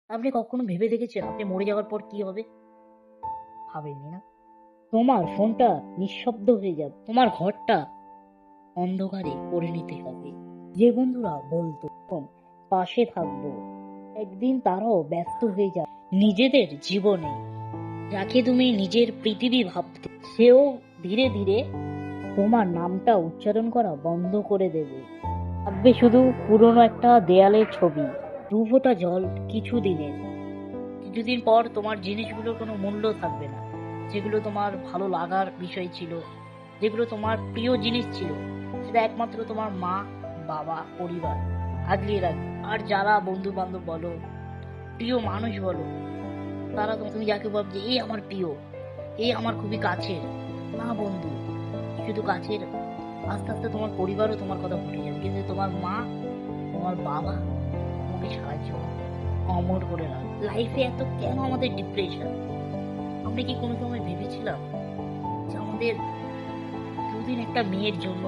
আপনি কখনো ভেবে দেখেছেন আপনি মরে যাওয়ার পর কি হবে? ভাবেননি না? তোমার ফোনটা নিঃশব্দ হয়ে যাবে, তোমার ঘরটা অন্ধকারে পরিণত হবে। যে বন্ধুরা বলতো পাশে থাকবো, একদিন তারাও ব্যস্ত হয়ে যাবে নিজেদের জীবনে। যাকে তুমি নিজের পৃথিবী ভাবতে, সেও ধীরে ধীরে তোমার নামটা উচ্চারণ করা বন্ধ করে দেবে। থাকবে শুধু পুরনো একটা দেয়ালের ছবি, দু ফোঁটা জল কিছুদিনের। কিছুদিন পর তোমার জিনিসগুলোর কোনো মূল্য থাকবে না। যেগুলো তোমার ভালো লাগার বিষয় ছিল, যেগুলো তোমার প্রিয় জিনিস ছিল, সেটা একমাত্র তোমার মা, বাবা, পরিবার আগলিয়ে রাখবে। আর যারা বন্ধু বান্ধব বলো, প্রিয় মানুষ বলো, তারা তুমি যাকে ভাবছে এই আমার প্রিয়, এই আমার খুবই কাছের, না বন্ধু, শুধু কাছের। আস্তে আস্তে তোমার পরিবারও তোমার কথা ভুলে যাবে, কিন্তু তোমার মা, তোমার বাবা তোমাকে সাহায্য অমর করে রাখ। লাইফে এত কেন আমাদের ডিপ্রেশন? আমরা কি কোনো সময় ভেবেছিলাম যে আমাদের দুদিন একটা মেয়ের জন্য,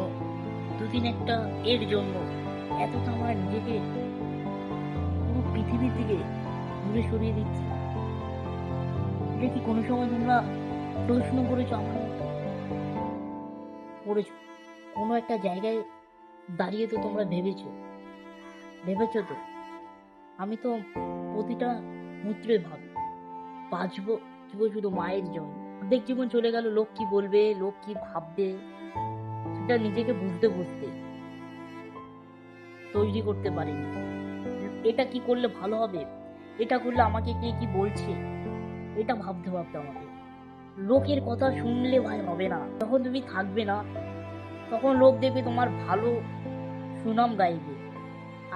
দুদিন একটা এর জন্য এতটা আমরা নিজেকে পুরো পৃথিবীর দিকে দূরে সরিয়ে দিচ্ছি? এটা কি কোনো সময় তোমরা প্রশ্ন করেছো? আমরা করেছো? কোনো একটা জায়গায় দাঁড়িয়ে তো তোমরা ভেবেছো তো? আমি তো প্রতিটা মুহূর্তে ভাবি বাঁচবো শুধু মায়ের জন্য। অর্ধেক জীবন চলে গেল লোক কি বলবে, লোক কি ভাববে, সেটা নিজেকে বুঝতে বুঝতে তৈরি করতে পারিনি। এটা কি করলে ভালো হবে, এটা করলে আমাকে কে কি বলছে, এটা ভাবতে ভাবতে আমাকে লোকের কথা শুনলে ভাই হবে না। যখন তুমি থাকবে না, তখন লোক দেখবে তোমার ভালো সুনাম গাইবে,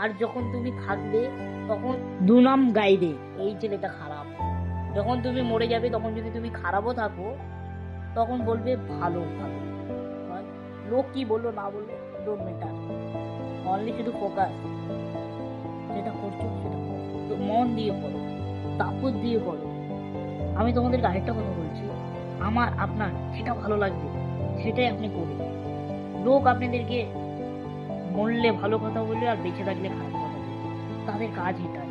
আর যখন তুমি থাকবে তখন দুনাম গাইবে, এই ছেলেটা খারাপ। যখন তুমি মরে যাবে, তখন যদি তুমি খারাপও থাকো, তখন বলবে ভালো ভালো। আর লোক কি বললো না বললো ডোন্ট ম্যাটার, অনলি শুধু ফোকাস, যেটা করছো সেটা করো, তো মন দিয়ে করো, তাপত দিয়ে করো। আমি তোমাদেরকে আরেকটা কথা বলছি, আমার আপনার যেটা ভালো লাগবে সেটাই আপনি করুন। লোক আপনাদেরকে মরলে ভালো কথা বলবে আর বেঁচে থাকলে খারাপ কথা বলবে, তাদের কাজ এটাই।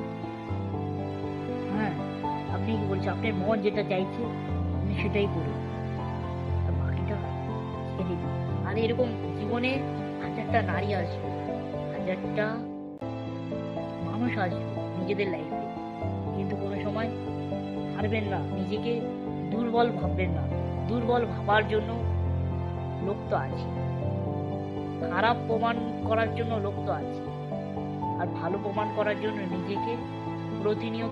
হ্যাঁ, আপনি কি বলছেন, আপনার মন যেটা চাইছে আপনি সেটাই করুন, আর বাকিটা ছেড়ে দিন। আর এরকম জীবনে হাজারটা নারী আসবে, হাজারটা মানুষ আসবে নিজেদের লাইফে, কিন্তু কোনো সময় হারবেন না, নিজেকে দুর্বল ভাববেন না। দুর্বল ভাবার জন্য লোক তো আছে, খারাপ প্রমাণ করার জন্য লোক তো আছে, আর ভালো প্রমাণ করার জন্য নিজেকে প্রতিনিয়ত